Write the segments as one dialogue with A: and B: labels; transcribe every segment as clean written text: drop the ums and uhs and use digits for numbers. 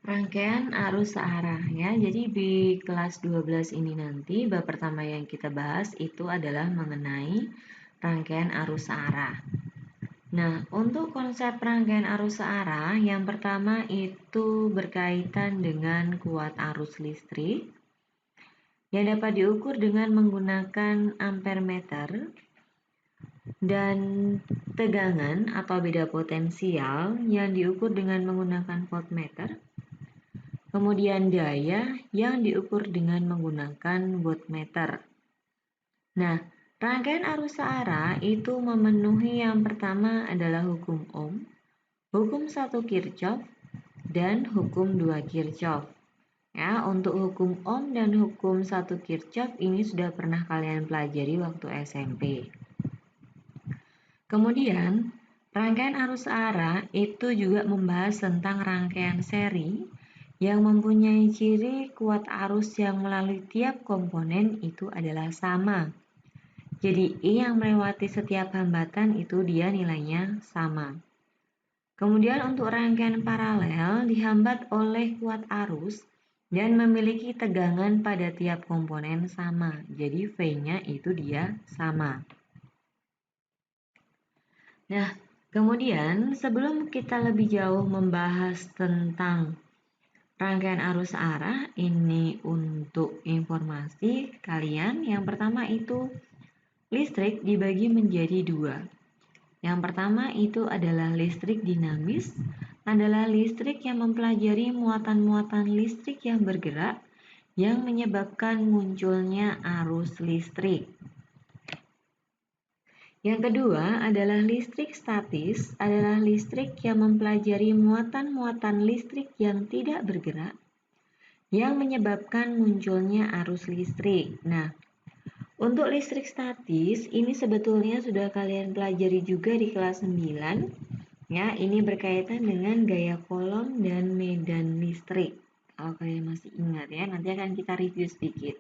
A: Rangkaian arus searah ya. Jadi di kelas 12 ini nanti bab pertama yang kita bahas itu adalah mengenai rangkaian arus searah. Nah, untuk konsep rangkaian arus searah yang pertama itu berkaitan dengan kuat arus listrik yang dapat diukur dengan menggunakan ampere meter dan tegangan atau beda potensial yang diukur dengan menggunakan voltmeter. Kemudian daya yang diukur dengan menggunakan wattmeter. Nah, rangkaian arus searah itu memenuhi yang pertama adalah hukum Ohm, hukum 1 Kirchhoff, dan hukum 2 Kirchhoff. Ya, untuk hukum Ohm dan hukum 1 Kirchhoff ini sudah pernah kalian pelajari waktu SMP. Kemudian, rangkaian arus searah itu juga membahas tentang rangkaian seri yang mempunyai ciri kuat arus yang melalui tiap komponen itu adalah sama. Jadi E yang melewati setiap hambatan itu dia nilainya sama. Kemudian untuk rangkaian paralel dihambat oleh kuat arus dan memiliki tegangan pada tiap komponen sama. Jadi V-nya itu dia sama. Nah, kemudian sebelum kita lebih jauh membahas tentang rangkaian arus searah, ini untuk informasi kalian. Yang pertama itu listrik dibagi menjadi dua. Yang pertama itu adalah listrik dinamis, adalah listrik yang mempelajari muatan-muatan listrik yang bergerak yang menyebabkan munculnya arus listrik. Yang kedua adalah listrik statis, adalah listrik yang mempelajari muatan-muatan listrik yang tidak bergerak yang menyebabkan munculnya arus listrik. Nah, untuk listrik statis ini sebetulnya sudah kalian pelajari juga di kelas 9. Ya, ini berkaitan dengan gaya kolom dan medan listrik. Kalau kalian masih ingat ya, nanti akan kita review sedikit.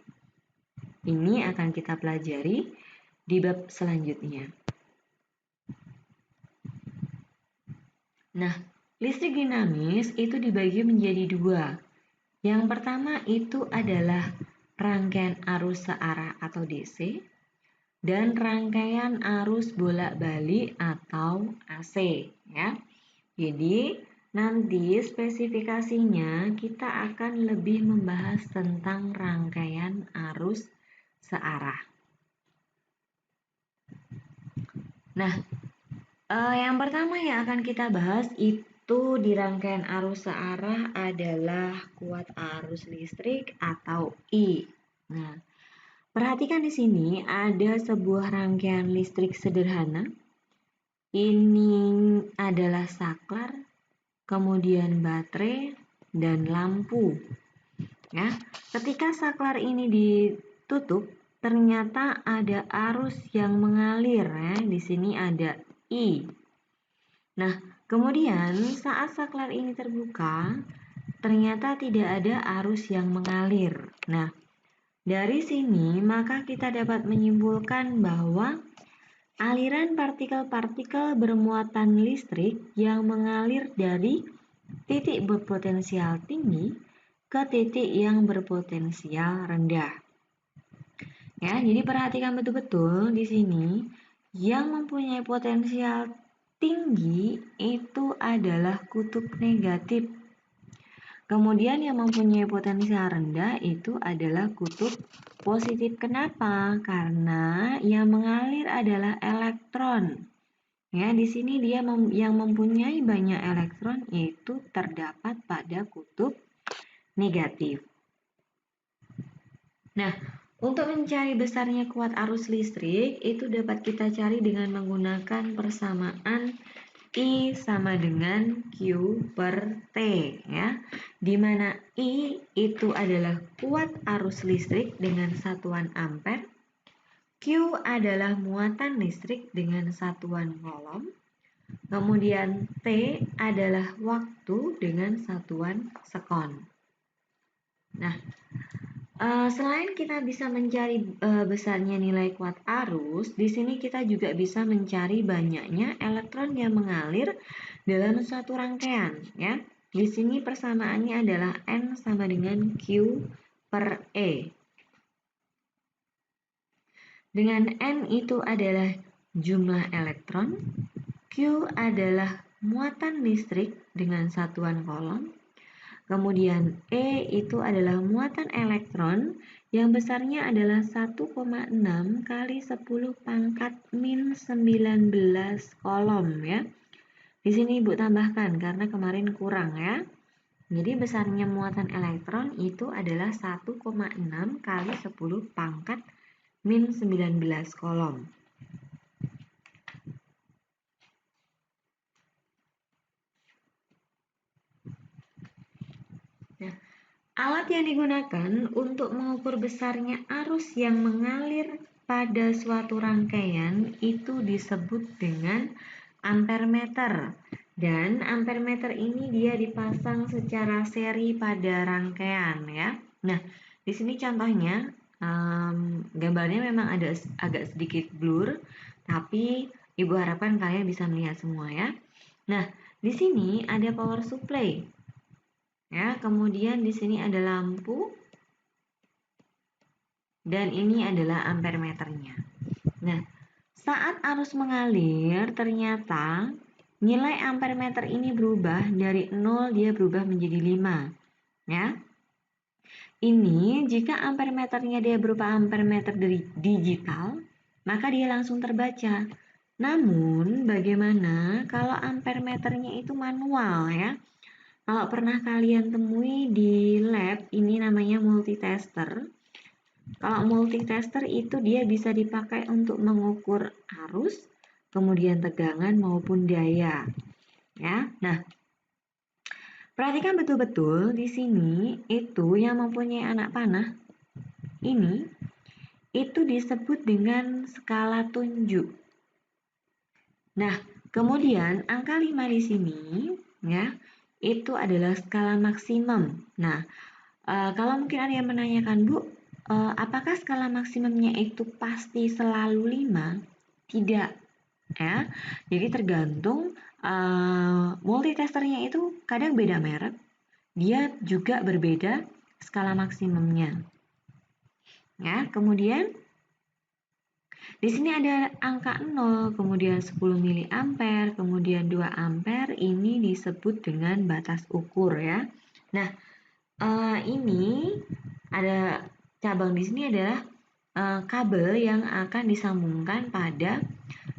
A: Ini akan kita pelajari di bab selanjutnya. Nah, listrik dinamis itu dibagi menjadi dua. Yang pertama itu adalah rangkaian arus searah atau DC dan rangkaian arus bolak-balik atau AC ya. Jadi nanti spesifikasinya kita akan lebih membahas tentang rangkaian arus searah. Nah, yang pertama yang akan kita bahas itu di rangkaian arus searah adalah kuat arus listrik atau I. Nah, perhatikan di sini ada sebuah rangkaian listrik sederhana. Ini adalah saklar, kemudian baterai dan lampu. Ya, ketika saklar ini ditutup, ternyata ada arus yang mengalir ya. Di sini ada I. Nah, kemudian saat saklar ini terbuka, ternyata tidak ada arus yang mengalir. Nah, dari sini maka kita dapat menyimpulkan bahwa aliran partikel-partikel bermuatan listrik yang mengalir dari titik berpotensial tinggi ke titik yang berpotensial rendah. Ya, jadi perhatikan betul-betul di sini yang mempunyai potensial tinggi itu adalah kutub negatif. Kemudian yang mempunyai potensial rendah itu adalah kutub positif. Kenapa? Karena yang mengalir adalah elektron. Ya, di sini dia yang mempunyai banyak elektron itu terdapat pada kutub negatif. Nah, untuk mencari besarnya kuat arus listrik itu dapat kita cari dengan menggunakan persamaan I sama dengan Q per T ya. Di mana I itu adalah kuat arus listrik dengan satuan ampere, Q adalah muatan listrik dengan satuan kolom, kemudian T adalah waktu dengan satuan sekon. Nah, selain kita bisa mencari besarnya nilai kuat arus, di sini kita juga bisa mencari banyaknya elektron yang mengalir dalam suatu rangkaian, ya. Di sini persamaannya adalah N sama dengan Q per E. Dengan N itu adalah jumlah elektron, Q adalah muatan listrik dengan satuan kolom, kemudian E itu adalah muatan elektron yang besarnya adalah 1,6 kali 10 pangkat min 19 kolom ya. Di sini Ibu tambahkan karena kemarin kurang ya. Jadi besarnya muatan elektron itu adalah 1,6 kali 10 pangkat min 19 kolom. Nah, alat yang digunakan untuk mengukur besarnya arus yang mengalir pada suatu rangkaian itu disebut dengan ampermeter. Dan ampermeter ini dia dipasang secara seri pada rangkaian ya. Nah, di sini contohnya gambarnya memang ada agak sedikit blur, tapi Ibu harapkan kalian bisa melihat semua ya. Nah, di sini ada power supply. Ya, kemudian di sini ada lampu dan ini adalah ampermeternya. Nah, saat arus mengalir ternyata nilai ampermeter ini berubah dari 0 dia berubah menjadi 5. Ya. Ini jika ampermeternya dia berupa ampermeter digital, maka dia langsung terbaca. Namun, bagaimana kalau ampermeternya itu manual ya? Kalau pernah kalian temui di lab, ini namanya multitester. Kalau multitester itu dia bisa dipakai untuk mengukur arus, kemudian tegangan maupun daya. Ya, nah perhatikan betul-betul di sini itu yang mempunyai anak panah ini itu disebut dengan skala tunjuk. Nah, kemudian angka 5 di sini ya itu adalah skala maksimum. Nah, kalau mungkin ada yang menanyakan, Bu, apakah skala maksimumnya itu pasti selalu 5? Tidak, ya. Jadi tergantung multitesternya itu kadang beda merek, dia juga berbeda skala maksimumnya. Ya, kemudian di sini ada angka 0, kemudian 10 mA, kemudian 2 ampere, ini disebut dengan batas ukur ya. Nah, ini ada cabang di sini adalah kabel yang akan disambungkan pada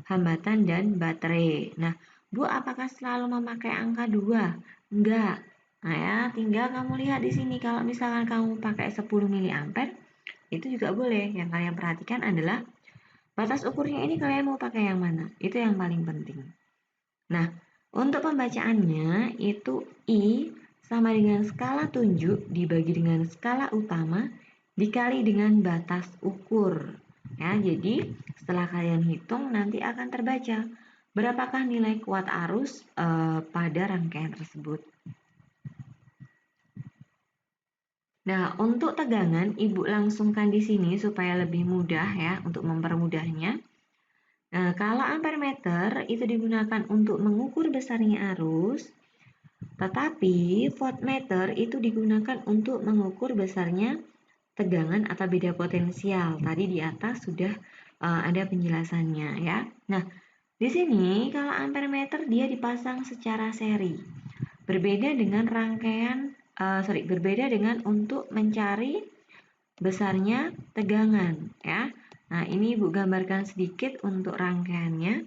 A: hambatan dan baterai. Nah, Bu, apakah selalu memakai angka 2? Enggak. Nah ya, tinggal kamu lihat di sini kalau misalkan kamu pakai 10 mA, itu juga boleh. Yang kalian perhatikan adalah batas ukurnya ini kalian mau pakai yang mana? Itu yang paling penting. Nah, untuk pembacaannya itu I sama dengan skala tunjuk dibagi dengan skala utama dikali dengan batas ukur. Ya, jadi setelah kalian hitung nanti akan terbaca berapakah nilai kuat arus pada rangkaian tersebut. Nah, untuk tegangan Ibu langsungkan di sini supaya lebih mudah ya untuk mempermudahnya. Nah, kalau ampermeter itu digunakan untuk mengukur besarnya arus, tetapi voltmeter itu digunakan untuk mengukur besarnya tegangan atau beda potensial. Tadi di atas sudah ada penjelasannya ya. Nah, di sini kalau ampermeter dia dipasang secara seri. Berbeda dengan berbeda dengan untuk mencari besarnya tegangan ya. Nah, ini Ibu gambarkan sedikit untuk rangkaiannya.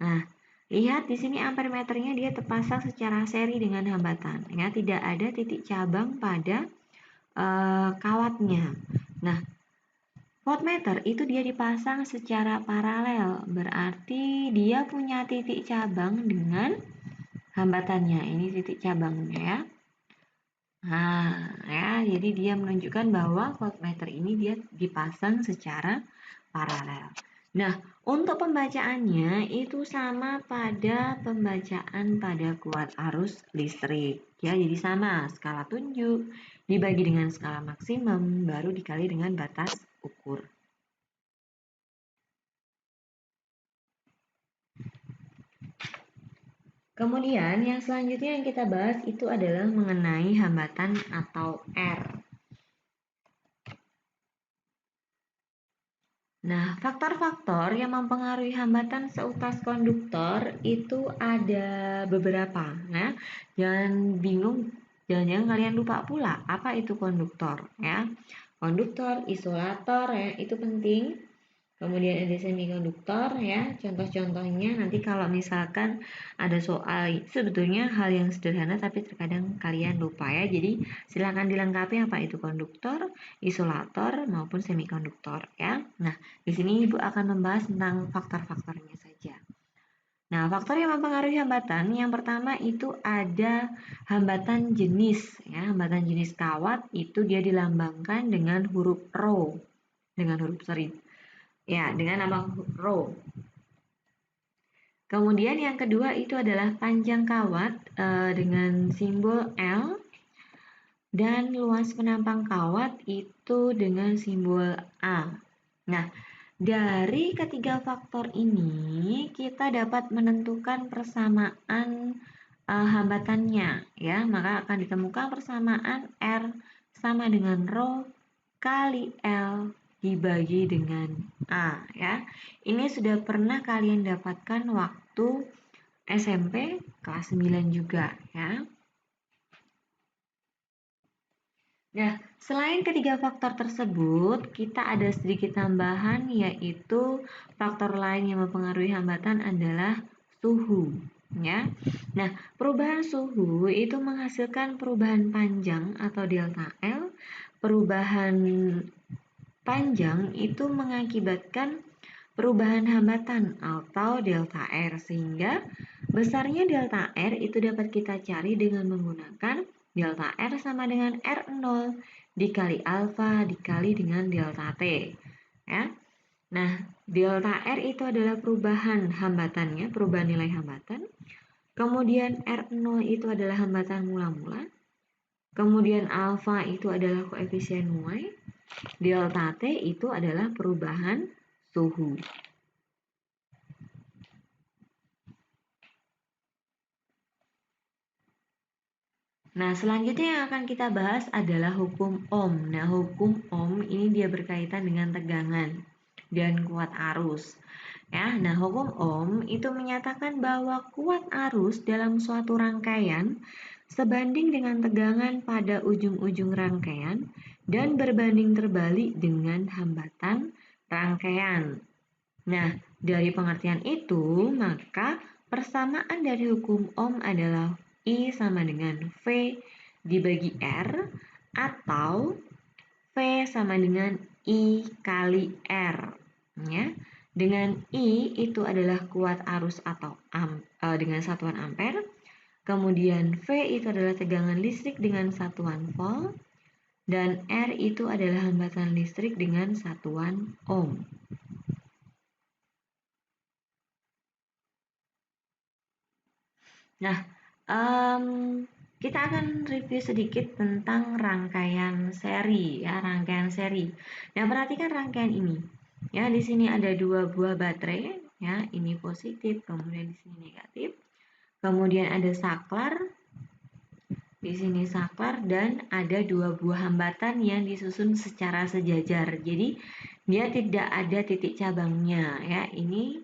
A: Nah, lihat di sini ampermeternya dia terpasang secara seri dengan hambatan ya, tidak ada titik cabang pada kawatnya. Nah, voltmeter itu dia dipasang secara paralel, berarti dia punya titik cabang dengan hambatannya. Ini titik cabangnya ya. Nah, ya, jadi dia menunjukkan bahwa voltmeter ini dia dipasang secara paralel. Nah, untuk pembacaannya itu sama pada pembacaan pada kuat arus listrik. Ya, jadi sama, skala tunjuk dibagi dengan skala maksimum baru dikali dengan batas ukur. Kemudian yang selanjutnya yang kita bahas itu adalah mengenai hambatan atau R. Nah, faktor-faktor yang mempengaruhi hambatan seutas konduktor itu ada beberapa. Nah, jangan bingung, jangan-jangan kalian lupa pula apa itu konduktor ya. Konduktor, isolator ya, itu penting. Kemudian ada semikonduktor ya, contoh-contohnya nanti kalau misalkan ada soal, sebetulnya hal yang sederhana tapi terkadang kalian lupa ya. Jadi silakan dilengkapi apa itu konduktor, isolator maupun semikonduktor ya. Nah, di sini Ibu akan membahas tentang faktor-faktornya saja. Nah, faktor yang mempengaruhi hambatan yang pertama itu ada hambatan jenis ya. Hambatan jenis kawat itu dia dilambangkan dengan huruf rho, dengan huruf ya, dengan nama rho. Kemudian yang kedua itu adalah panjang kawat dengan simbol L dan luas penampang kawat itu dengan simbol A. Nah, dari ketiga faktor ini kita dapat menentukan persamaan hambatannya ya, maka akan ditemukan persamaan R sama dengan rho kali L dibagi dengan A ya. Ini sudah pernah kalian dapatkan waktu SMP kelas 9 juga ya. Nah, selain ketiga faktor tersebut, kita ada sedikit tambahan yaitu faktor lain yang mempengaruhi hambatan adalah suhu ya. Nah, perubahan suhu itu menghasilkan perubahan panjang atau delta L. Perubahan panjang itu mengakibatkan perubahan hambatan atau delta R, sehingga besarnya delta R itu dapat kita cari dengan menggunakan delta R sama dengan R0 dikali alfa dikali dengan delta T ya. Nah, delta R itu adalah perubahan hambatannya, perubahan nilai hambatan. Kemudian R0 itu adalah hambatan mula-mula. Kemudian alfa itu adalah koefisien Y. Delta T itu adalah perubahan suhu. Nah, selanjutnya yang akan kita bahas adalah hukum Ohm. Nah, hukum Ohm ini dia berkaitan dengan tegangan dan kuat arus. Ya, nah hukum Ohm itu menyatakan bahwa kuat arus dalam suatu rangkaian sebanding dengan tegangan pada ujung-ujung rangkaian dan berbanding terbalik dengan hambatan rangkaian. Nah, dari pengertian itu, maka persamaan dari hukum Ohm adalah I sama dengan V dibagi R atau V sama dengan I kali R. Ya. Dengan I itu adalah kuat arus atau dengan satuan ampere. Kemudian V itu adalah tegangan listrik dengan satuan volt. Dan R itu adalah hambatan listrik dengan satuan ohm. Nah, kita akan review sedikit tentang rangkaian seri ya, rangkaian seri. Nah, perhatikan rangkaian ini. Ya, di sini ada dua buah baterai ya, ini positif, kemudian di sini negatif. Kemudian ada saklar. Di sini saklar dan ada dua buah hambatan yang disusun secara sejajar. Jadi, dia tidak ada titik cabangnya ya. Ini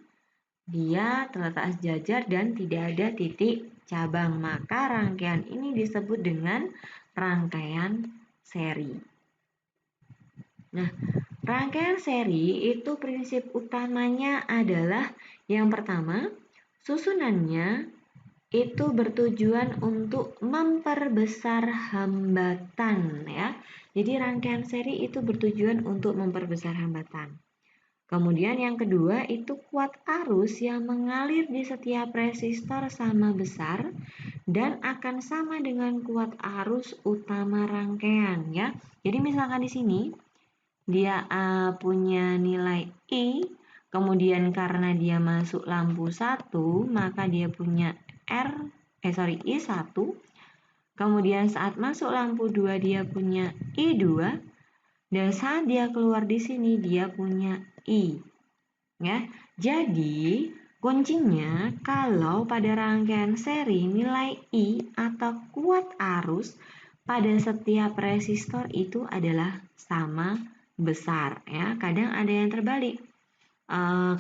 A: dia terletak sejajar dan tidak ada titik cabang. Maka rangkaian ini disebut dengan rangkaian seri. Nah, rangkaian seri itu prinsip utamanya adalah yang pertama, susunannya itu bertujuan untuk memperbesar hambatan ya. Jadi rangkaian seri itu bertujuan untuk memperbesar hambatan. Kemudian yang kedua itu kuat arus yang mengalir di setiap resistor sama besar dan akan sama dengan kuat arus utama rangkaian ya. Jadi misalkan di sini dia punya nilai I, kemudian karena dia masuk lampu 1, maka dia punya I1. Kemudian saat masuk lampu 2 dia punya I2. Dan saat dia keluar di sini dia punya I. Ya. Jadi Kuncinya, kalau pada rangkaian seri nilai I atau kuat arus pada setiap resistor itu adalah sama besar ya. Kadang ada yang terbalik.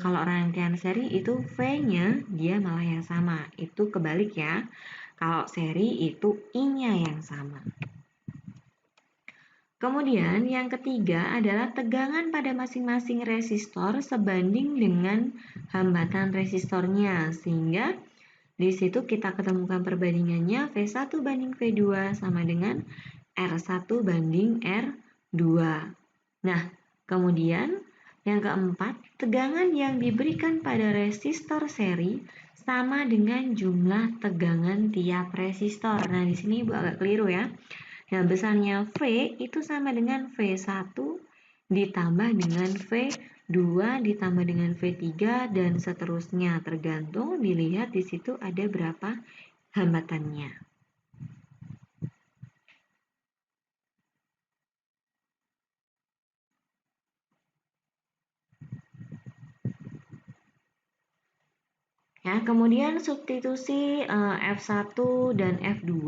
A: Kalau rangkaian seri itu V-nya dia malah yang sama. Itu kebalik ya. Kalau seri itu I-nya yang sama. Kemudian yang ketiga adalah tegangan pada masing-masing resistor sebanding dengan hambatan resistornya. Sehingga di situ kita ketemukan perbandingannya V1 banding V2 sama dengan R1 banding R2. Nah, kemudian yang keempat, tegangan yang diberikan pada resistor seri sama dengan jumlah tegangan tiap resistor. Nah, di sini Ibu agak keliru ya. Nah, besarnya V itu sama dengan V1 ditambah dengan V2 ditambah dengan V3 dan seterusnya. Tergantung dilihat di situ ada berapa hambatannya. Ya, kemudian substitusi F1 dan F2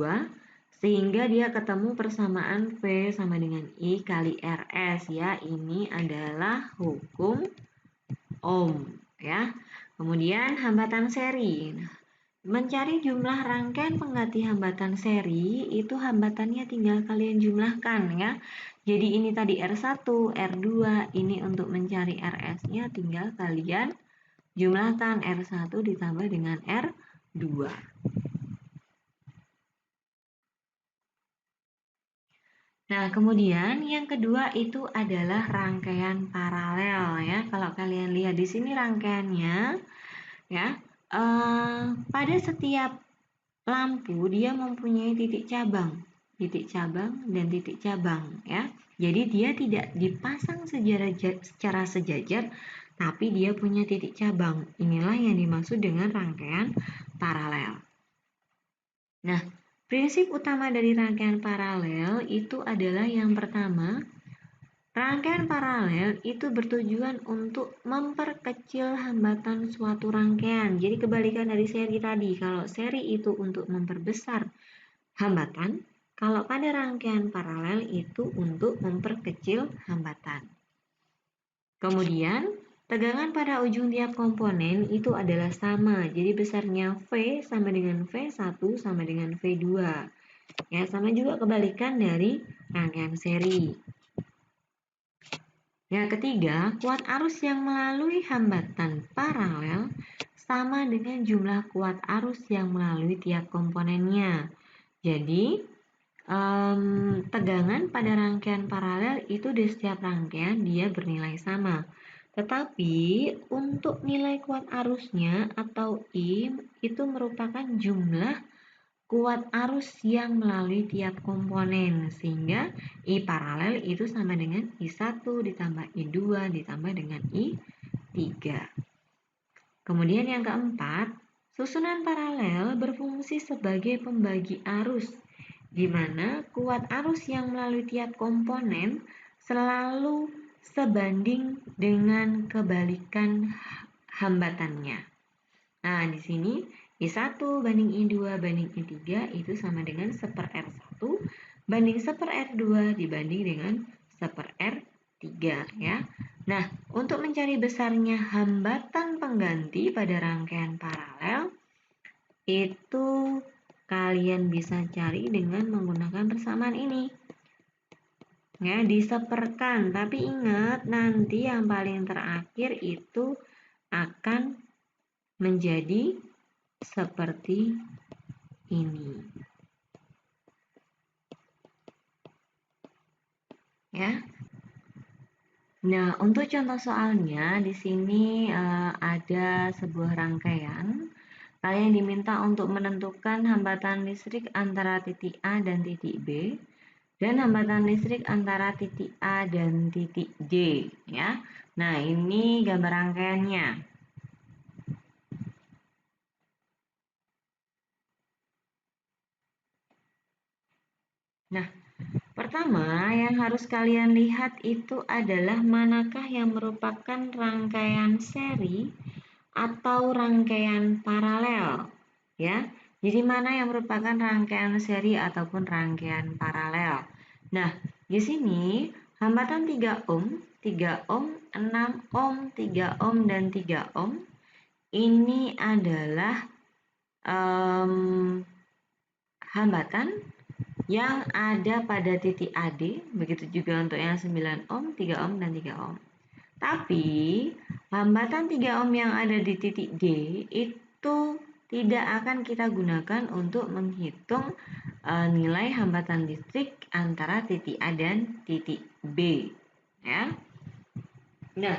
A: sehingga dia ketemu persamaan V sama dengan I kali RS ya. Ini adalah hukum Ohm ya. Kemudian hambatan seri. Nah, mencari jumlah rangkaian pengganti hambatan seri itu hambatannya tinggal kalian jumlahkan ya. Jadi ini tadi R1, R2, ini untuk mencari RS-nya tinggal kalian jumlahkan R1 ditambah dengan R2. Nah, kemudian yang kedua itu adalah rangkaian paralel ya. Kalau kalian lihat di sini rangkaiannya ya, pada setiap lampu dia mempunyai titik cabang dan titik cabang ya. Jadi dia tidak dipasang secara sejajar, tapi dia punya titik cabang. Inilah yang dimaksud dengan rangkaian paralel. Nah, prinsip utama dari rangkaian paralel itu adalah yang pertama, rangkaian paralel itu bertujuan untuk memperkecil hambatan suatu rangkaian. Jadi kebalikan dari seri tadi, kalau seri itu untuk memperbesar hambatan, kalau pada rangkaian paralel itu untuk memperkecil hambatan. Kemudian, tegangan pada ujung tiap komponen itu adalah sama. Jadi besarnya V sama dengan V1 sama dengan V2. Ya, sama juga kebalikan dari rangkaian seri. Yang ketiga, kuat arus yang melalui hambatan paralel sama dengan jumlah kuat arus yang melalui tiap komponennya. Jadi, tegangan pada rangkaian paralel itu di setiap rangkaian dia bernilai sama. Tetapi untuk nilai kuat arusnya atau I itu merupakan jumlah kuat arus yang melalui tiap komponen, sehingga I paralel itu sama dengan I1 ditambah I2 ditambah dengan I3. Kemudian yang keempat, susunan paralel berfungsi sebagai pembagi arus, di mana kuat arus yang melalui tiap komponen selalu sebanding dengan kebalikan hambatannya. Nah, di sini I1 banding I2 banding I3 itu sama dengan 1/R1 banding 1/R2 dibanding dengan 1/R3 ya. Nah, untuk mencari besarnya hambatan pengganti pada rangkaian paralel itu kalian bisa cari dengan menggunakan persamaan ini. Ya, diseperkan, tapi ingat nanti yang paling terakhir itu akan menjadi seperti ini. Ya. Nah, untuk contoh soalnya di sini ada sebuah rangkaian. Kalian diminta untuk menentukan hambatan listrik antara titik A dan titik B dan hambatan listrik antara titik A dan titik D ya. Nah, ini gambar rangkaiannya. Nah, pertama yang harus kalian lihat itu adalah manakah yang merupakan rangkaian seri, atau rangkaian paralel, ya. Jadi mana yang merupakan rangkaian seri ataupun rangkaian paralel. Nah, di sini hambatan 3 ohm, 3 ohm, 6 ohm, 3 ohm, dan 3 ohm ini adalah hambatan yang ada pada titik AD, begitu juga untuk yang 9 ohm, 3 ohm, dan 3 ohm. Tapi hambatan 3 ohm yang ada di titik D itu tidak akan kita gunakan untuk menghitung nilai hambatan listrik antara titik A dan titik B, ya. Nah,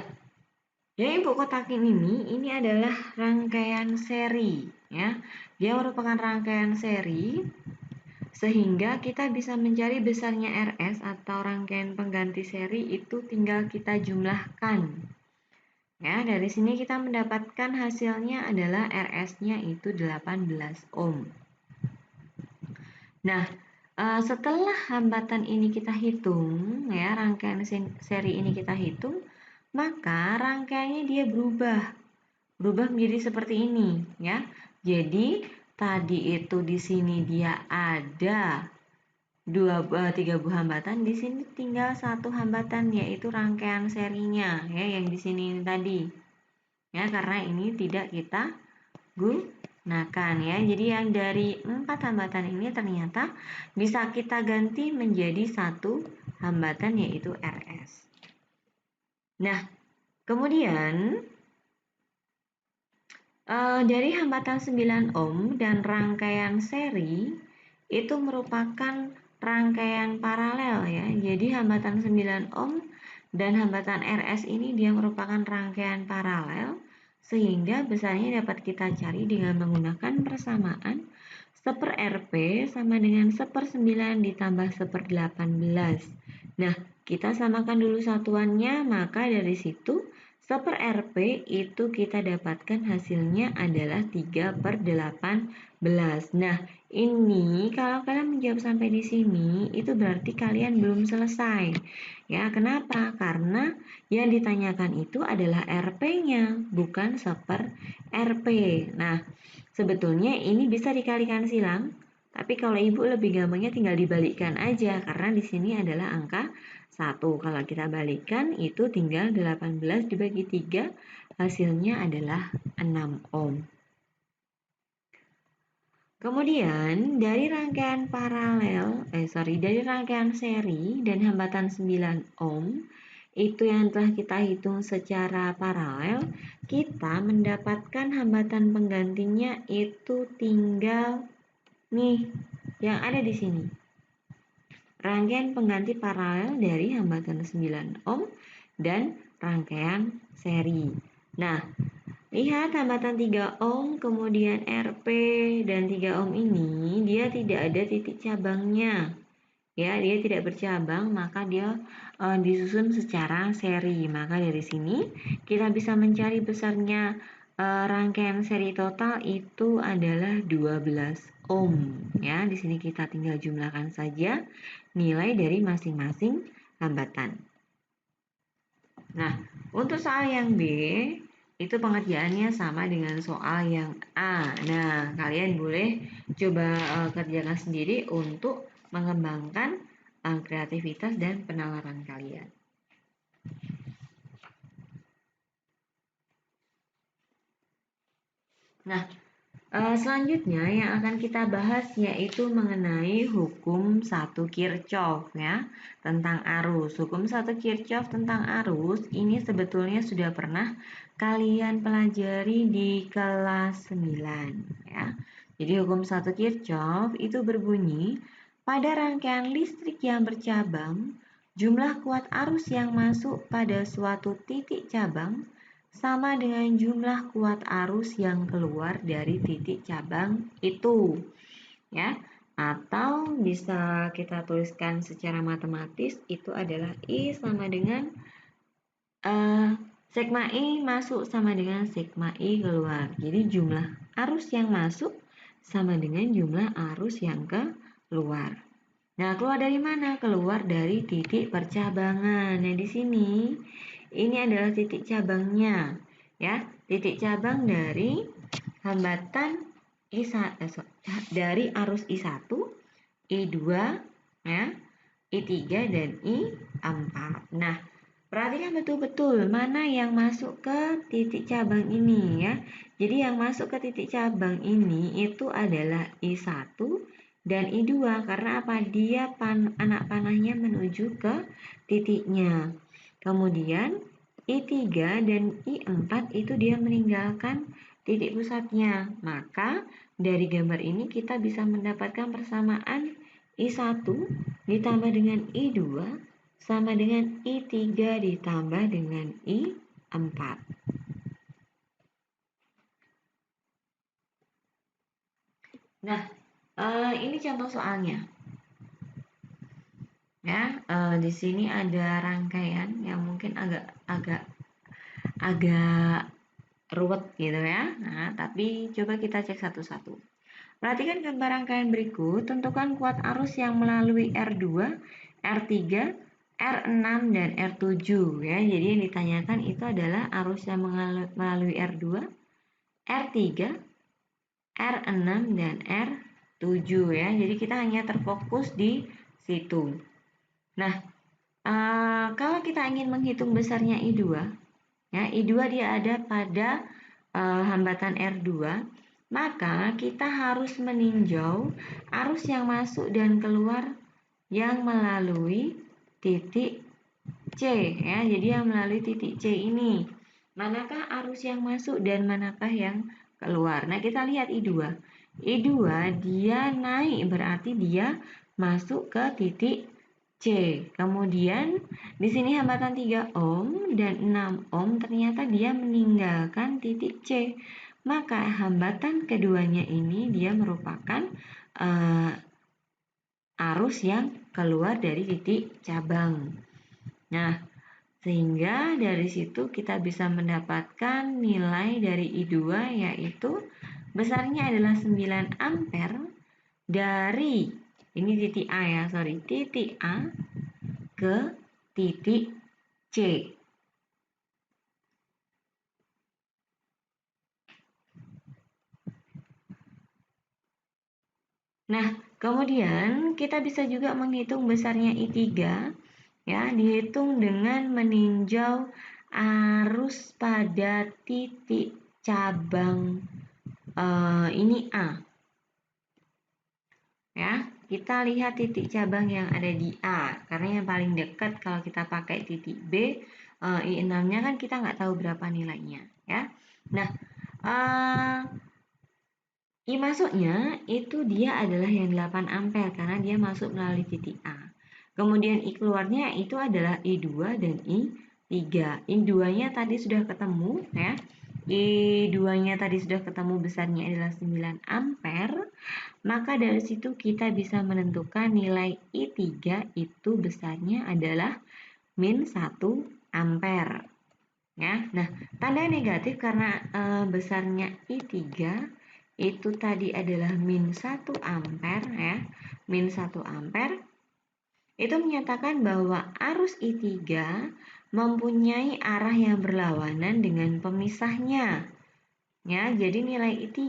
A: yang ibu kotakin ini adalah rangkaian seri, ya. Dia merupakan rangkaian seri sehingga kita bisa mencari besarnya RS atau rangkaian pengganti seri itu tinggal kita jumlahkan. Ya, dari sini kita mendapatkan hasilnya adalah RS-nya itu 18 ohm. Nah, setelah hambatan ini kita hitung, ya, rangkaian seri ini kita hitung, maka rangkaiannya dia berubah menjadi seperti ini, ya. Jadi tadi itu di sini dia ada 3 buah hambatan, di sini tinggal 1 hambatan yaitu rangkaian serinya, ya, yang di sini tadi. Ya, karena ini tidak kita gunakan, ya. Jadi yang dari 4 hambatan ini ternyata bisa kita ganti menjadi 1 hambatan yaitu RS. Nah, kemudian dari hambatan 9 ohm dan rangkaian seri itu merupakan rangkaian paralel, ya. Jadi hambatan 9 ohm dan hambatan RS ini dia merupakan rangkaian paralel sehingga besarnya dapat kita cari dengan menggunakan persamaan 1/Rp sama dengan 1/9 ditambah 1/18. Nah, kita samakan dulu satuannya, maka dari situ 1/Rp itu kita dapatkan hasilnya adalah 3/18. Nah, ini kalau kalian menjawab sampai di sini, itu berarti kalian belum selesai. Ya, kenapa? Karena yang ditanyakan itu adalah Rp-nya, bukan 1/Rp. Nah, sebetulnya ini bisa dikalikan silang, tapi kalau ibu lebih gampangnya tinggal dibalikkan aja, karena di sini adalah angka 1. Kalau kita balikkan itu tinggal 18 dibagi 3, hasilnya adalah 6 ohm. Kemudian dari rangkaian dari rangkaian seri dan hambatan 9 ohm itu yang telah kita hitung secara paralel, kita mendapatkan hambatan penggantinya itu tinggal nih yang ada di sini. Rangkaian pengganti paralel dari hambatan 9 ohm dan rangkaian seri. Nah, lihat hambatan 3 ohm kemudian Rp dan 3 ohm ini dia tidak ada titik cabangnya. Ya, dia tidak bercabang, maka dia disusun secara seri. Maka dari sini kita bisa mencari besarnya rangkaian seri total itu adalah 12 ohm. Ya, di sini kita tinggal jumlahkan saja nilai dari masing-masing hambatan. Nah, untuk soal yang B itu pengerjaannya sama dengan soal yang A. Nah, kalian boleh coba kerjakan sendiri untuk mengembangkan kreativitas dan penalaran kalian. Nah, selanjutnya yang akan kita bahas yaitu mengenai hukum 1 Kirchhoff, ya, tentang arus. Hukum 1 Kirchhoff tentang arus ini sebetulnya sudah pernah kalian pelajari di kelas 9, ya. Jadi hukum 1 Kirchhoff itu berbunyi pada rangkaian listrik yang bercabang, jumlah kuat arus yang masuk pada suatu titik cabang sama dengan jumlah kuat arus yang keluar dari titik cabang itu, ya. Atau bisa kita tuliskan secara matematis itu adalah I sama dengan sigma I masuk sama dengan sigma I keluar. Jadi jumlah arus yang masuk sama dengan jumlah arus yang keluar. Nah, keluar dari mana? Keluar dari titik percabangan. Nah, di sini ini adalah titik cabangnya, ya. titik cabang dari hambatan dari arus I1, I2, ya, I3 dan I4. Nah, perhatikan betul-betul mana yang masuk ke titik cabang ini ya. Jadi yang masuk ke titik cabang ini itu adalah I1 dan I2 karena apa? Dia anak panahnya menuju ke titiknya. Kemudian I3 dan I4 itu dia meninggalkan titik pusatnya. Maka dari gambar ini kita bisa mendapatkan persamaan I1 ditambah dengan I2 sama dengan I3 ditambah dengan I4. Nah, ini contoh soalnya. Ya, di sini ada rangkaian yang mungkin agak ruwet gitu ya. Nah, tapi coba kita cek satu-satu. Perhatikan gambar rangkaian berikut, tentukan kuat arus yang melalui R2, R3, R6 dan R7 ya. Jadi yang ditanyakan itu adalah arus yang melalui R2, R3, R6 dan R7 ya. Jadi kita hanya terfokus di situ. Nah, kalau kita ingin menghitung besarnya I2, ya, I2 dia ada pada hambatan R2, maka kita harus meninjau arus yang masuk dan keluar yang melalui titik C ya. Jadi yang melalui titik C ini, manakah arus yang masuk dan manakah yang keluar? Nah, kita lihat I2. I2 dia naik berarti dia masuk ke titik C. Kemudian di sini hambatan 3 ohm dan 6 ohm ternyata dia meninggalkan titik C. Maka hambatan keduanya ini dia merupakan arus yang keluar dari titik cabang. Nah, sehingga dari situ kita bisa mendapatkan nilai dari I2 yaitu besarnya adalah 9 ampere dari ini titik A ya, titik A ke titik C. Nah, kemudian kita bisa juga menghitung besarnya I3 ya, dihitung dengan meninjau arus pada titik cabang ini A. Ya, kita lihat titik cabang yang ada di A karena yang paling dekat kalau kita pakai titik B, I6-nya kan kita nggak tahu berapa nilainya ya. Nah, I masuknya itu dia adalah yang 8 ampere karena dia masuk melalui titik A. Kemudian I keluarnya itu adalah I2 dan I3. I2-nya tadi sudah ketemu ya. I2-nya tadi sudah ketemu besarnya adalah 9 ampere. Maka dari situ kita bisa menentukan nilai I3 itu besarnya adalah min 1 ampere. Ya. Nah, tanda negatif karena besarnya I3 itu tadi adalah min 1 ampere ya. Min 1 ampere itu menyatakan bahwa arus I3 mempunyai arah yang berlawanan dengan pemisahnya. Ya, jadi nilai I3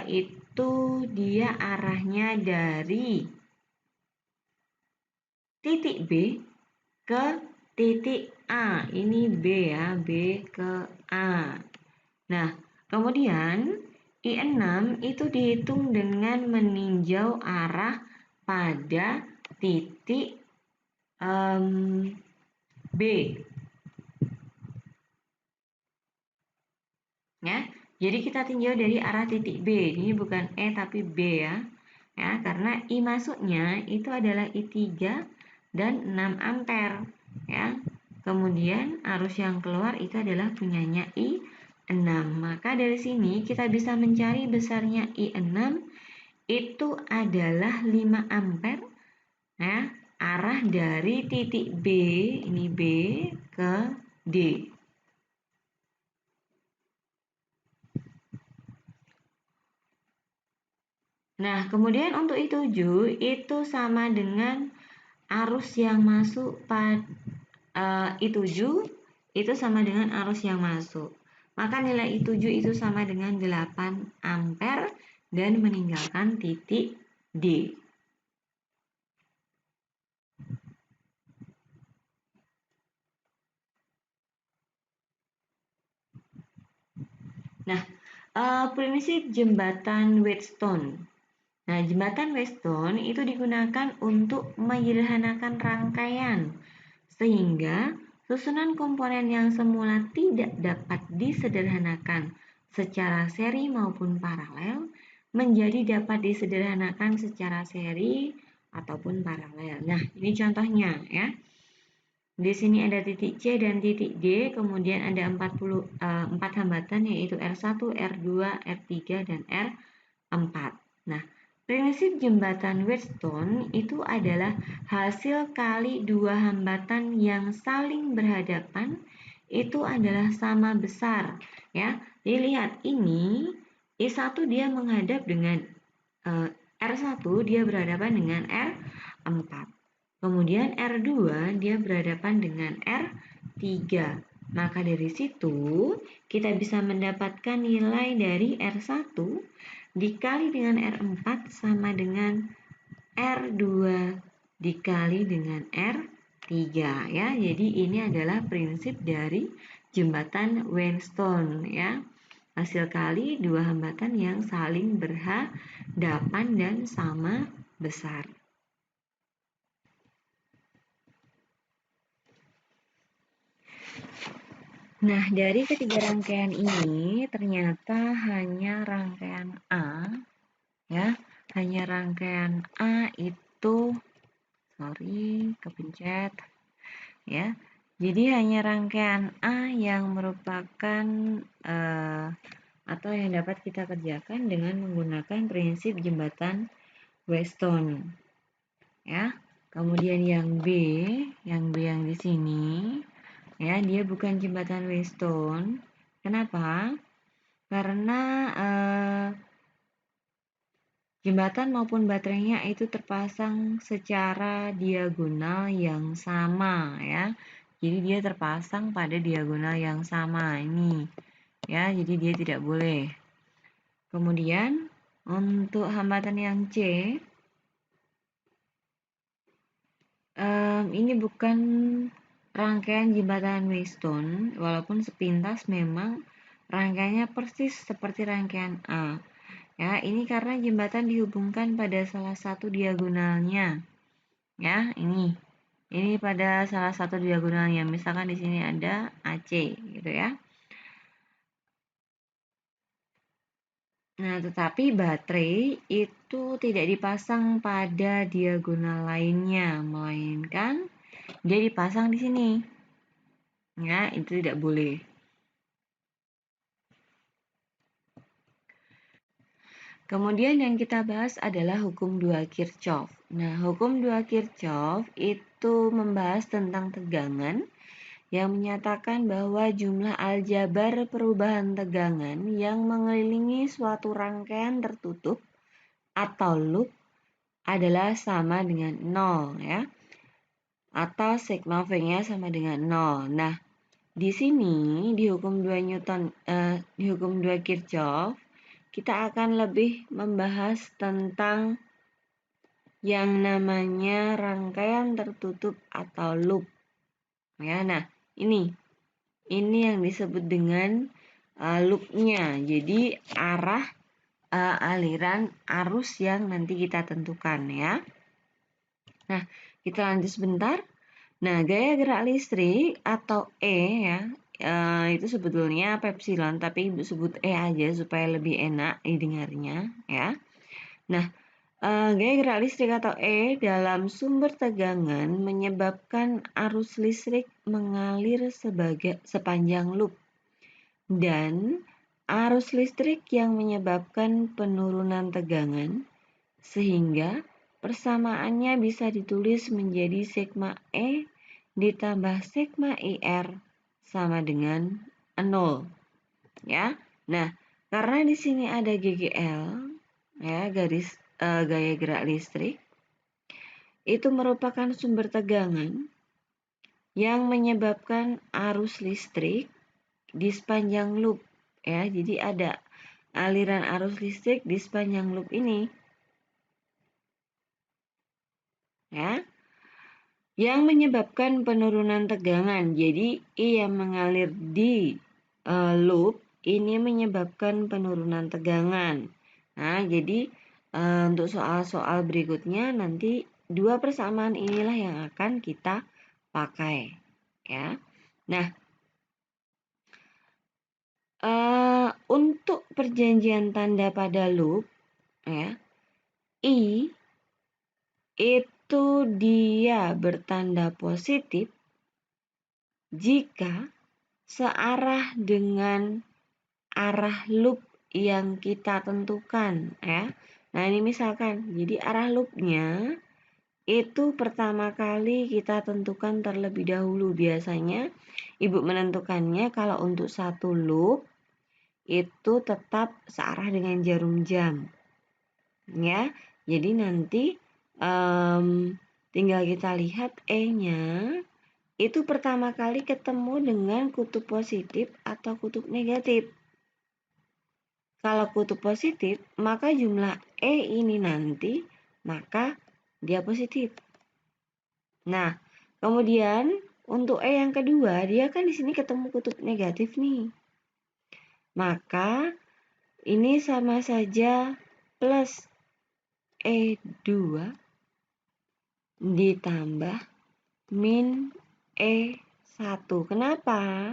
A: itu dia arahnya dari titik B ke titik A. Ini B ya, B ke A. Nah, kemudian I6 itu dihitung dengan meninjau arah pada titik B. Ya, jadi kita tinjau dari arah titik B. Ini bukan E tapi B ya. Ya, karena I masuknya itu adalah I3 dan 6 ampere ya. Kemudian arus yang keluar itu adalah punyanya I6. Maka dari sini kita bisa mencari besarnya I6 itu adalah 5 ampere ya, arah dari titik B, ini B ke D. Nah, kemudian untuk I7 itu sama dengan arus yang masuk pada I7 itu sama dengan arus yang masuk. maka nilai I7 itu sama dengan 8 ampere dan meninggalkan titik D. Nah, prinsip jembatan Wheatstone. Nah, jembatan Wheatstone itu digunakan untuk menyederhanakan rangkaian, sehingga susunan komponen yang semula tidak dapat disederhanakan secara seri maupun paralel menjadi dapat disederhanakan secara seri ataupun paralel. Nah, ini contohnya ya. Di sini ada titik C dan titik D, kemudian ada 4 hambatan yaitu R1, R2, R3, dan R4. Nah, prinsip jembatan Wheatstone itu adalah hasil kali dua hambatan yang saling berhadapan itu adalah sama besar ya. Jadi lihat ini I1 dia menghadap dengan R1 dia berhadapan dengan R4. Kemudian R2 dia berhadapan dengan R3. Maka dari situ kita bisa mendapatkan nilai dari R1 dikali dengan R4 sama dengan R2 dikali dengan R3 ya. Jadi ini adalah prinsip dari jembatan Wheatstone ya. Hasil kali dua hambatan yang saling berhadapan dan sama besar. Nah, dari ketiga rangkaian ini ternyata hanya rangkaian A ya, hanya rangkaian A itu kepencet ya. Jadi hanya rangkaian A yang merupakan atau yang dapat kita kerjakan dengan menggunakan prinsip jembatan Wheatstone ya. Kemudian yang B yang di sini ya, dia bukan jembatan Wheatstone. Kenapa? Karena jembatan maupun baterainya itu terpasang secara diagonal yang sama ya. Jadi dia terpasang pada diagonal yang sama ini ya. Jadi dia tidak boleh. Kemudian untuk hambatan yang C, ini bukan rangkaian jembatan Wheatstone, walaupun sepintas memang rangkaiannya persis seperti rangkaian A. Ya, ini karena jembatan dihubungkan pada salah satu diagonalnya. Ya, ini pada salah satu diagonalnya. Misalkan di sini ada AC gitu ya. Nah, tetapi baterai itu tidak dipasang pada diagonal lainnya, melainkan dia dipasang di sini. Ya, itu tidak boleh. Kemudian yang kita bahas adalah hukum 2 Kirchhoff. Nah, hukum 2 Kirchhoff itu membahas tentang tegangan yang menyatakan bahwa jumlah aljabar perubahan tegangan yang mengelilingi suatu rangkaian tertutup atau loop adalah sama dengan 0 ya. Atau sigma V-nya sama dengan 0. Nah, di sini di hukum 2 Kirchhoff kita akan lebih membahas tentang yang namanya rangkaian tertutup atau loop. Ya, nah, ini yang disebut dengan loop-nya. Jadi arah aliran arus yang nanti kita tentukan ya. Nah, kita lanjut sebentar. Nah, gaya gerak listrik atau E ya, itu sebetulnya epsilon, tapi Ibu sebut E aja supaya lebih enak didengarnya ya. Nah, gaya gerak listrik atau E dalam sumber tegangan menyebabkan arus listrik mengalir sepanjang loop. Dan arus listrik yang menyebabkan penurunan tegangan sehingga persamaannya bisa ditulis menjadi sigma E ditambah sigma IR sama dengan 0 ya. Nah, karena di sini ada GGL ya, gaya gerak listrik itu merupakan sumber tegangan yang menyebabkan arus listrik di sepanjang loop ya. Jadi ada aliran arus listrik di sepanjang loop ini. Ya. Yang menyebabkan penurunan tegangan. Jadi I yang mengalir di loop ini menyebabkan penurunan tegangan. Nah, jadi untuk soal-soal berikutnya nanti dua persamaan inilah yang akan kita pakai, ya. Nah, untuk perjanjian tanda pada loop, ya, I itu dia bertanda positif jika searah dengan arah loop yang kita tentukan, ya. Nah, ini misalkan, jadi arah loopnya itu pertama kali kita tentukan terlebih dahulu. Biasanya Ibu menentukannya kalau untuk satu loop itu tetap searah dengan jarum jam, ya. Jadi nanti tinggal kita lihat E-nya itu pertama kali ketemu dengan kutub positif atau kutub negatif. Kalau kutub positif, maka jumlah E ini nanti, maka dia positif. Nah, kemudian untuk E yang kedua, dia kan di sini ketemu kutub negatif nih. Maka ini sama saja plus E2 ditambah min E1. Kenapa?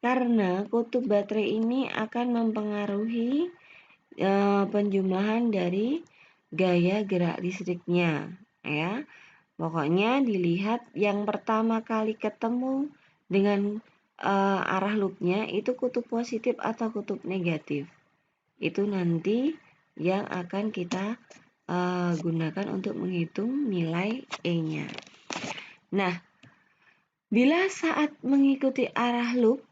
A: Karena kutub baterai ini akan mempengaruhi penjumlahan dari gaya gerak listriknya, ya. Pokoknya dilihat yang pertama kali ketemu dengan arah loopnya itu kutub positif atau kutub negatif. Itu nanti yang akan kita gunakan untuk menghitung nilai E-nya. Nah, bila saat mengikuti arah loop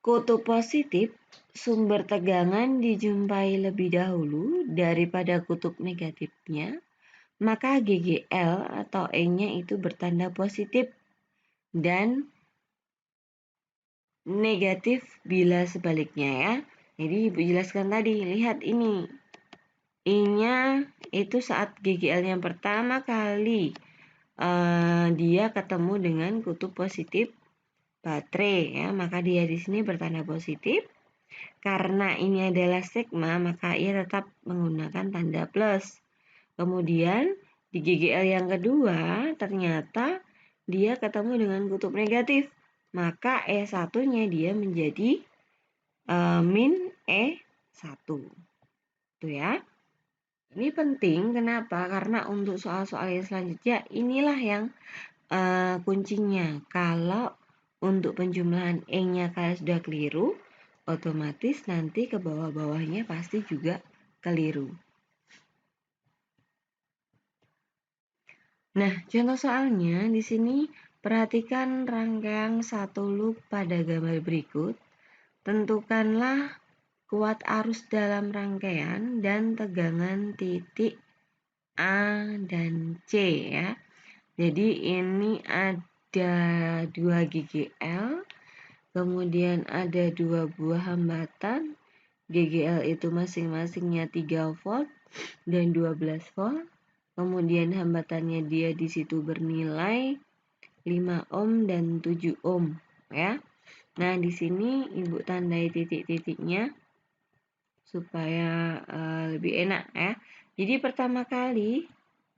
A: kutub positif, sumber tegangan dijumpai lebih dahulu daripada kutub negatifnya, maka GGL atau E-nya itu bertanda positif dan negatif bila sebaliknya, ya. Jadi Ibu jelaskan tadi, lihat ini. I-nya itu saat GGL yang pertama kali dia ketemu dengan kutub positif baterai, ya, maka dia di sini bertanda positif. Karena ini adalah sigma, maka ia tetap menggunakan tanda plus. Kemudian di GGL yang kedua ternyata dia ketemu dengan kutub negatif, maka E1-nya dia menjadi min E1. Tuh, ya. Ini penting, kenapa? Karena untuk soal-soal yang selanjutnya inilah yang kuncinya. Kalau untuk penjumlahan E-nya kalian sudah keliru, otomatis nanti ke bawah-bawahnya pasti juga keliru. Nah, contoh soalnya di sini perhatikan rangkaian satu loop pada gambar berikut. Tentukanlah kuat arus dalam rangkaian dan tegangan titik A dan C, ya. Jadi ini ada 2 GGL, kemudian ada 2 buah hambatan. GGL itu masing-masingnya 3 volt dan 12 volt. Kemudian hambatannya dia di situ bernilai 5 ohm dan 7 ohm, ya. Nah, di sini Ibu tandai titik-titiknya supaya lebih enak, ya. Jadi pertama kali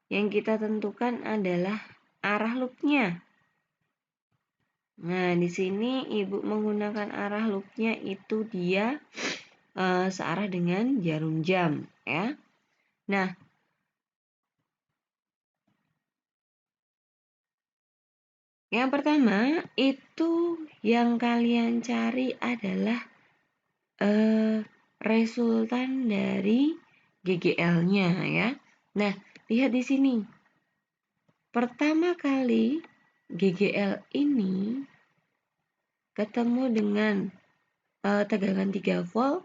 A: yang kita tentukan adalah arah loopnya. Nah, di sini Ibu menggunakan arah loopnya itu dia searah dengan jarum jam, ya. Nah, yang pertama itu yang kalian cari adalah resultan dari GGL-nya, ya. Nah, lihat di sini. Pertama kali GGL ini ketemu dengan tegangan 3 volt,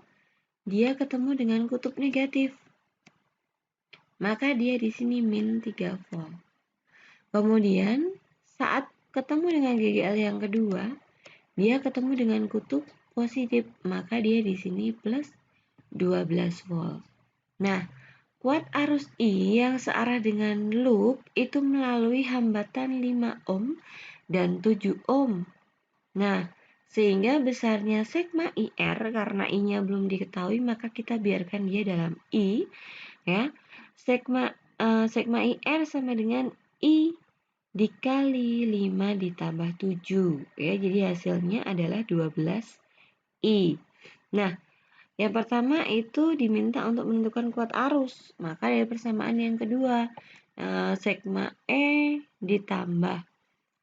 A: dia ketemu dengan kutub negatif. Maka dia di sini min 3 volt. Kemudian saat ketemu dengan GGL yang kedua, dia ketemu dengan kutub positif, maka dia di sini plus 12 volt. Nah, kuat arus I yang searah dengan loop itu melalui hambatan 5 ohm dan 7 ohm. Nah, sehingga besarnya sigma IR, karena I-nya belum diketahui, maka kita biarkan dia dalam I, ya. Sigma IR sama dengan I dikali 5 ditambah 7, ya. Jadi hasilnya adalah 12 I. Nah, yang pertama itu diminta untuk menentukan kuat arus, maka dari persamaan yang kedua, sigma E ditambah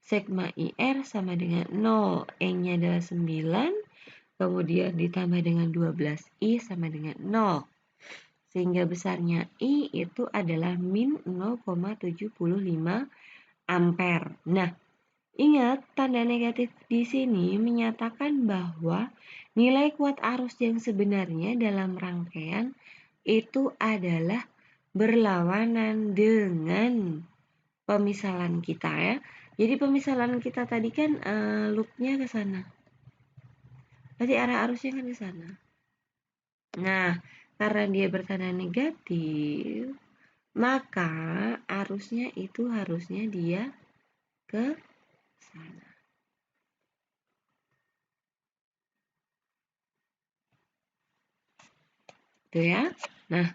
A: sigma IR sama dengan 0. E-nya adalah 9, kemudian ditambah dengan 12I sama dengan 0. Sehingga besarnya I itu adalah min 0,75 ampere. Nah, ingat tanda negatif di sini menyatakan bahwa nilai kuat arus yang sebenarnya dalam rangkaian itu adalah berlawanan dengan pemisalan kita, ya. Jadi pemisalan kita tadi kan loopnya ke sana. Berarti arah arusnya kan ke sana. Nah, karena dia bertanda negatif, maka arusnya itu harusnya dia ke sana. Tuh ya. Nah,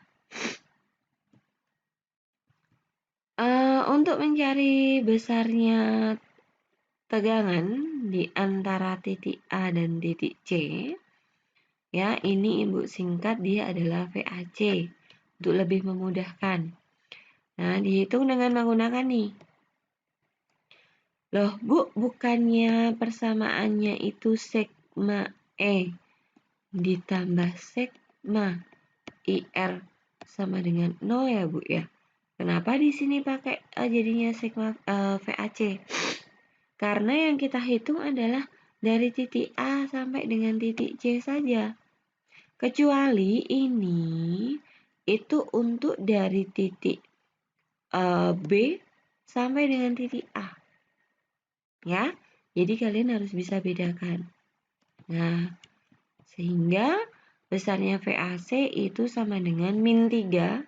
A: untuk mencari besarnya tegangan di antara titik A dan titik C, ya, ini Ibu singkat dia adalah VAC untuk lebih memudahkan. Nah, dihitung dengan menggunakan nih. Loh, Bu, bukannya persamaannya itu sigma E ditambah sigma IR sama dengan 0 ya, Bu ya? Kenapa di sini pakai jadinya sigma VAC? Karena yang kita hitung adalah dari titik A sampai dengan titik C saja. Kecuali ini itu untuk dari titik B sampai dengan titik A. Ya, jadi kalian harus bisa bedakan. Nah, sehingga besarnya VAC itu sama dengan min 3.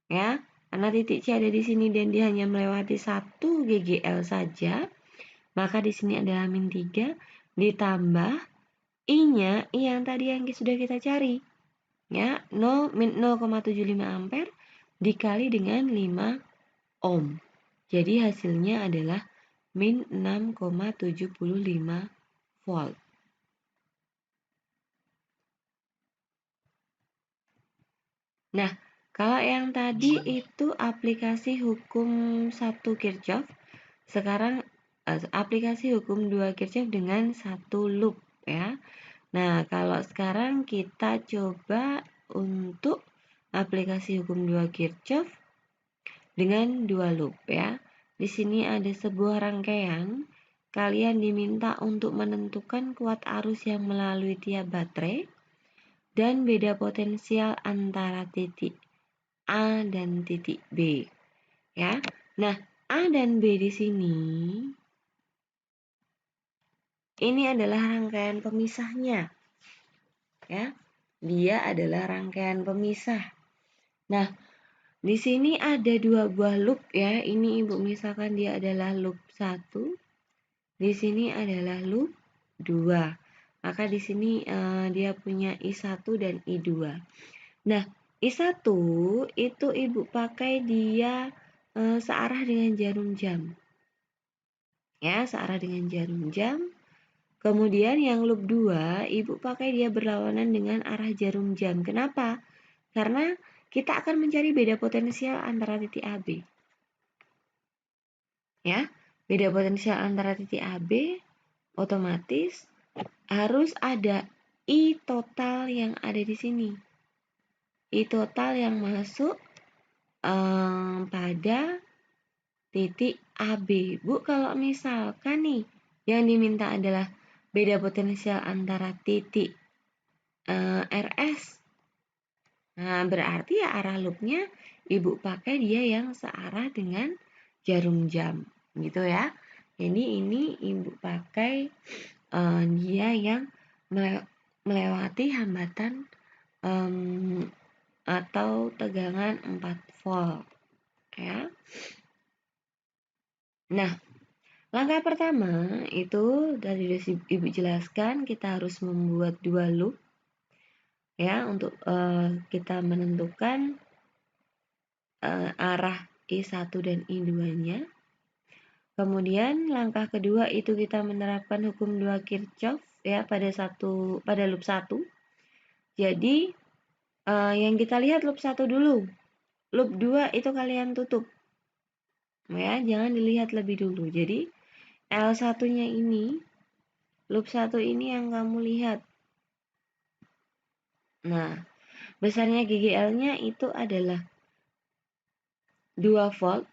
A: Ya, karena titik C ada di sini dan dia hanya melewati 1 GGL saja. Maka di sini adalah min 3 ditambah I-nya, I yang tadi yang sudah kita cari. Ya, min 0,75 ampere dikali dengan 5 ohm. Jadi hasilnya adalah min 6,75 volt. Nah, kalau yang tadi itu aplikasi hukum 1 Kirchhoff, sekarang aplikasi hukum 2 Kirchhoff dengan 1 loop, ya. Nah, kalau sekarang kita coba untuk aplikasi hukum 2 Kirchhoff dengan 2 loop, ya. Di sini ada sebuah rangkaian, kalian diminta untuk menentukan kuat arus yang melalui tiap baterai dan beda potensial antara titik A dan titik B, ya. Nah, A dan B di sini ini adalah rangkaian pemisahnya, ya. Dia adalah rangkaian pemisah. Nah, di sini ada 2 buah loop, ya. Ini Ibu misalkan dia adalah loop 1. Di sini adalah loop 2. Maka di sini dia punya I1 dan I2. Nah, I1 itu Ibu pakai dia searah dengan jarum jam. Ya, searah dengan jarum jam. Kemudian yang loop 2, Ibu pakai dia berlawanan dengan arah jarum jam. Kenapa? Karena kita akan mencari beda potensial antara titik AB. Ya, beda potensial antara titik AB otomatis harus ada I total yang ada di sini. I total yang masuk pada titik AB. Bu, kalau misalkan nih yang diminta adalah beda potensial antara titik RS. Nah, berarti ya arah loopnya Ibu pakai dia yang searah dengan jarum jam. Gitu ya. Jadi ini Ibu pakai dia yang melewati hambatan atau tegangan 4 volt ya. Nah, langkah pertama itu dari Ibu jelaskan kita harus membuat 2 loop ya untuk kita menentukan arah I1 dan I2-nya. Kemudian langkah kedua itu kita menerapkan hukum 2 Kirchhoff ya pada loop 1. Jadi yang kita lihat loop 1 dulu. Loop 2 itu kalian tutup. Ya, jangan dilihat lebih dulu. Jadi L1-nya ini, loop 1 ini yang kamu lihat. Nah, besarnya GGL-nya itu adalah 2 volt.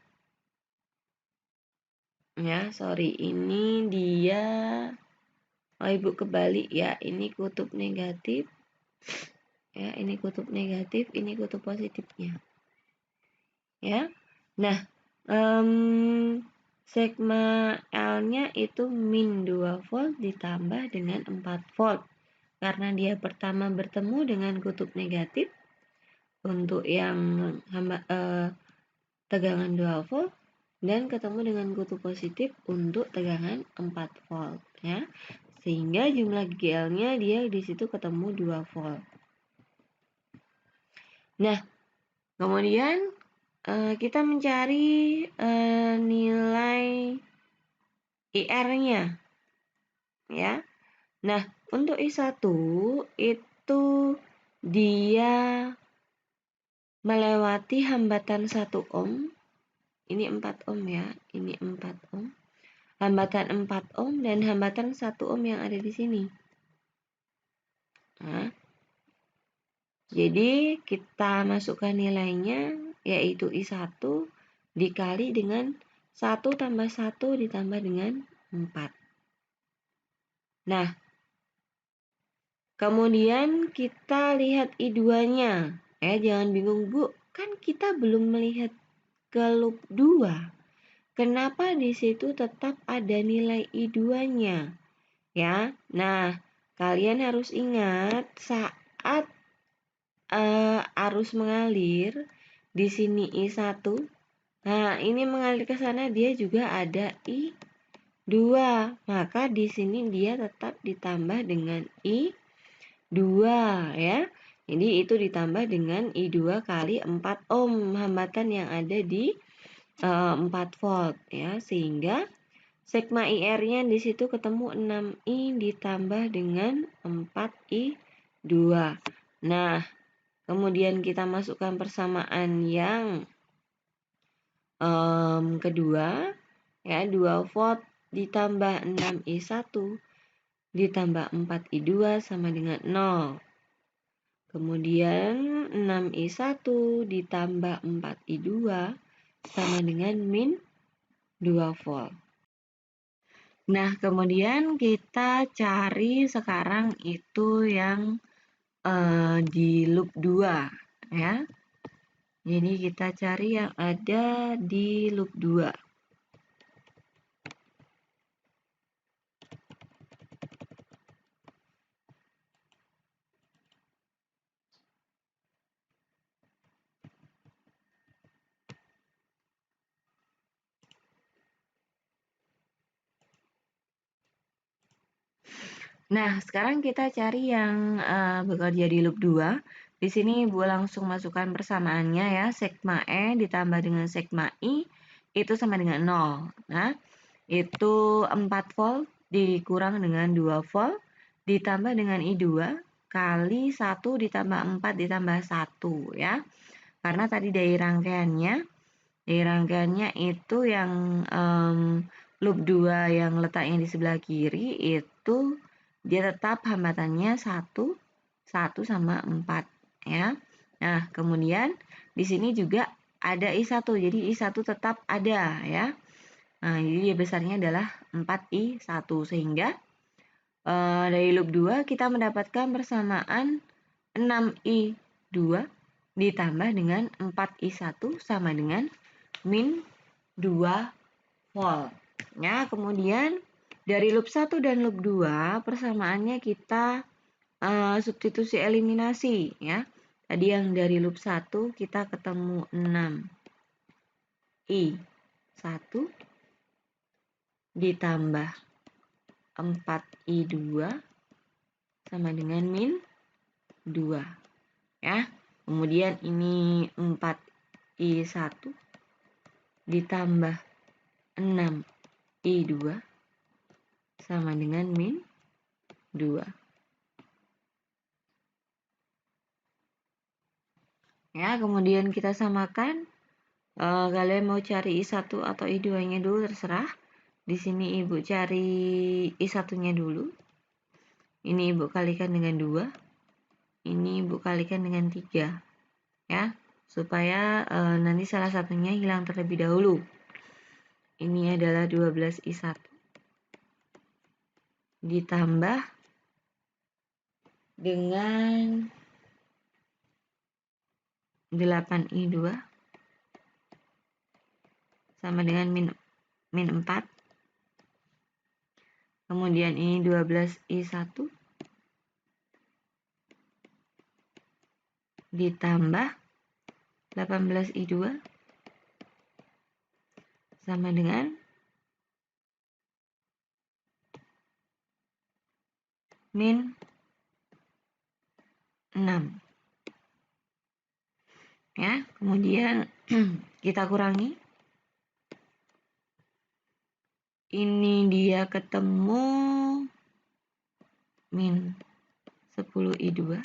A: Ya, sorry, ini dia Ibu kebalik ya, ini kutub negatif. Ya, ini kutub negatif, ini kutub positifnya. Ya. Nah, sigma L-nya itu min 2 volt ditambah dengan 4 volt. Karena dia pertama bertemu dengan kutub negatif untuk yang tegangan 2 volt dan ketemu dengan kutub positif untuk tegangan 4 volt ya. Sehingga jumlah GL-nya dia di situ ketemu 2 volt. Nah, kemudian kita mencari nilai IR-nya ya. Nah, untuk I1 itu dia melewati hambatan 1 ohm. Ini 4 ohm ya, ini 4 ohm. Hambatan 4 ohm dan hambatan 1 ohm yang ada di sini. Nah, jadi kita masukkan nilainya yaitu I1 dikali dengan 1 tambah 1 ditambah dengan 4. Nah, kemudian kita lihat I2-nya. Jangan bingung Bu, kan kita belum melihat ke loop 2. Kenapa di situ tetap ada nilai I2-nya? Ya. Nah, kalian harus ingat saat arus mengalir di sini I1. Nah, ini mengalir ke sana dia juga ada I2. Maka di sini dia tetap ditambah dengan I2 ya. Jadi itu ditambah dengan I2 kali 4 ohm hambatan yang ada di 4 volt ya, sehingga sigma IR-nya di situ ketemu 6I ditambah dengan 4I2. Nah, kemudian kita masukkan persamaan yang kedua ya, 2 volt ditambah 6I1 ditambah 4I2 sama dengan 0. Kemudian 6I1 ditambah 4I2 sama dengan min 2 volt. Nah, kemudian kita cari sekarang itu yang di loop 2 ya. Jadi kita cari yang ada di loop 2. Nah, sekarang kita cari yang bekerja di loop 2. Di sini Ibu langsung masukkan persamaannya ya, sigma E ditambah dengan sigma I itu sama dengan 0. Nah, itu 4 volt dikurang dengan 2 volt ditambah dengan I2 kali 1 ditambah 4 ditambah 1 ya. Karena tadi dari rangkaiannya itu yang loop 2 yang letaknya di sebelah kiri itu dia tetap hambatannya 1 sama 4 ya. Nah, kemudian di sini juga ada I1. Jadi I1 tetap ada ya. Nah, jadi dia besarnya adalah 4I1 sehingga dari loop 2 kita mendapatkan persamaan 6I2 ditambah dengan 4I1 sama dengan min 2 volt. Ya, kemudian Dari loop 1 dan loop 2 persamaannya kita substitusi eliminasi ya. Tadi yang dari loop 1 kita ketemu 6 I 1 ditambah 4 I 2 sama dengan min 2 ya. Kemudian ini 4 I 1 ditambah 6 I 2 sama dengan min 2. Ya, kemudian kita samakan. Kalian mau cari I1 atau I2-nya dulu terserah. Di sini Ibu cari I1-nya dulu. Ini Ibu kalikan dengan 2. Ini Ibu kalikan dengan 3. Ya, supaya nanti salah satunya hilang terlebih dahulu. Ini adalah 12 I1 ditambah dengan 8 I2 sama dengan min 4. Kemudian ini 12 I1 ditambah 18 I2 sama dengan min 6. Ya, kemudian kita kurangi. Ini dia ketemu min 10 I2.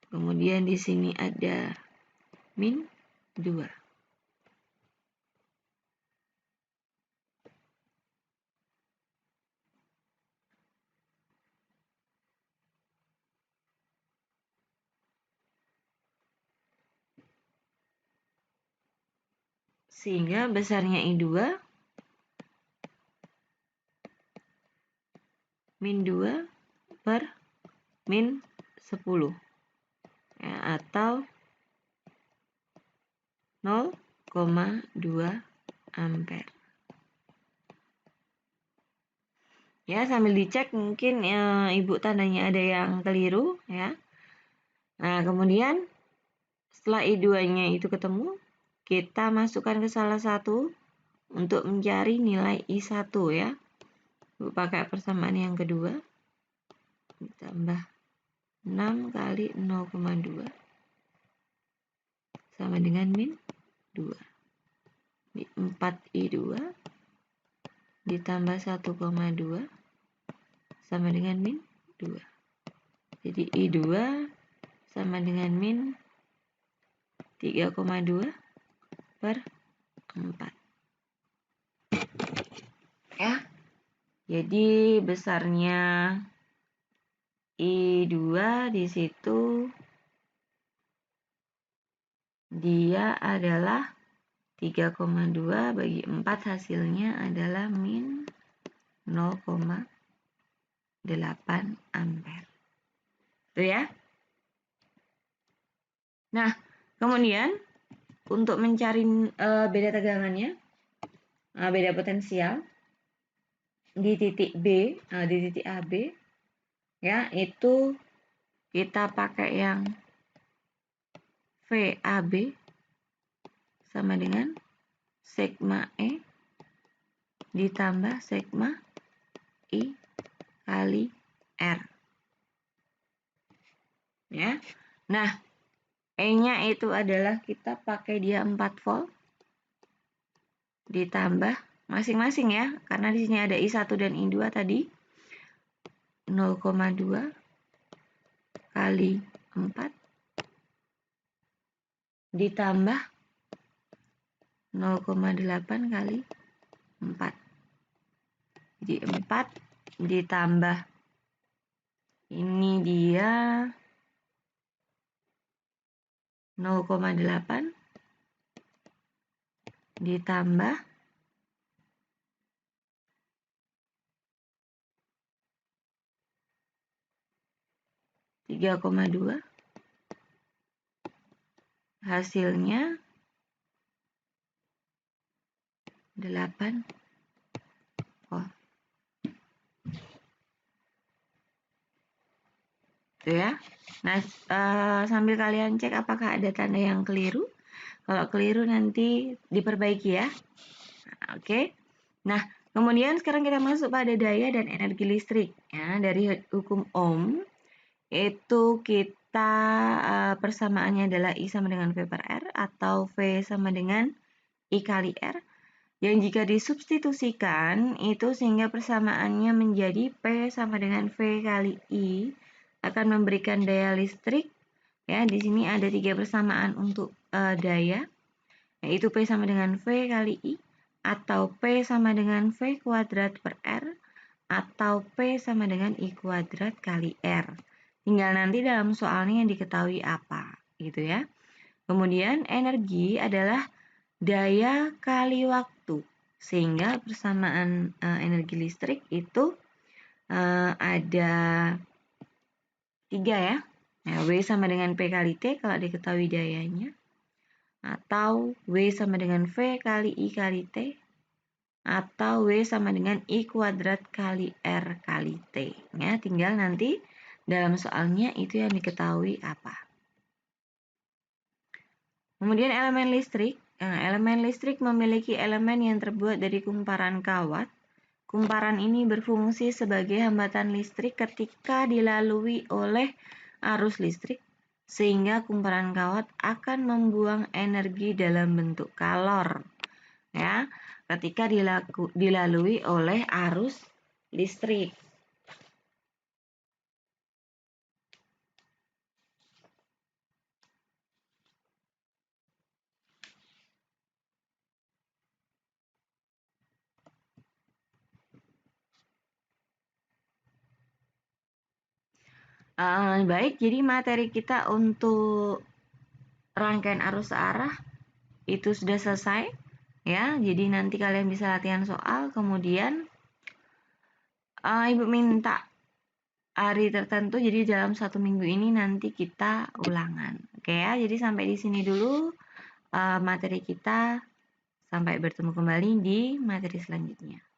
A: Kemudian di sini ada min 2. Sehingga besarnya I2 min 2 per min 10 ya, atau 0,2 ampere. Ya, sambil dicek mungkin Ibu tandanya ada yang keliru ya. Nah, kemudian setelah I2-nya itu ketemu, kita masukkan ke salah satu untuk mencari nilai I1 ya. Ibu pakai persamaan yang kedua. Ditambah 6 kali 0,2 sama dengan min 2. Di 4 I2 ditambah 1,2 sama dengan min 2. Jadi I2 sama dengan min 3,2 per 4. Ya. Jadi besarnya I2 di situ dia adalah 3,2 bagi 4 hasilnya adalah min 0,8 ampere. Itu ya. Nah, kemudian untuk mencari beda tegangannya, beda potensial di titik B, di titik AB, ya itu kita pakai yang VAB sama dengan sigma E ditambah sigma I kali R. Ya. Nah, E-nya itu adalah kita pakai dia 4 volt ditambah masing-masing ya, karena di sini ada I1 dan I2 tadi 0,2 kali 4 ditambah 0,8 kali 4. Jadi 4 ditambah ini dia 0,8 ditambah 3,2 hasilnya 8 Oh. Tuh ya. Nah, sambil kalian cek apakah ada tanda yang keliru. Kalau keliru nanti diperbaiki ya. Nah, oke. Nah, kemudian sekarang kita masuk pada daya dan energi listrik. Ya, dari hukum Ohm itu kita persamaannya adalah I sama dengan V per R atau V sama dengan I kali R. Yang jika disubstitusikan itu sehingga persamaannya menjadi P sama dengan V kali I akan memberikan daya listrik. Ya, di sini ada 3 persamaan untuk daya, yaitu P sama dengan V kali I, atau P sama dengan V kuadrat per R, atau P sama dengan I kuadrat kali R. Tinggal nanti dalam soalnya yang diketahui apa, gitu ya. Kemudian energi adalah daya kali waktu, sehingga persamaan energi listrik itu ada 3 ya. Nah, W sama dengan P kali T kalau diketahui dayanya, atau W sama dengan V kali I kali T, atau W sama dengan I kuadrat kali R kali T. Ya, tinggal nanti dalam soalnya itu yang diketahui apa. Kemudian elemen listrik. Nah, elemen listrik memiliki elemen yang terbuat dari kumparan kawat. Kumparan ini berfungsi sebagai hambatan listrik ketika dilalui oleh arus listrik, sehingga kumparan kawat akan membuang energi dalam bentuk kalor. Ya, ketika dilalui oleh arus listrik. Baik, jadi materi kita untuk rangkaian arus searah itu sudah selesai ya. Jadi nanti kalian bisa latihan soal, kemudian Ibu minta hari tertentu, jadi dalam 1 minggu ini nanti kita ulangan. Oke ya, jadi sampai di sini dulu materi kita. Sampai bertemu kembali di materi selanjutnya.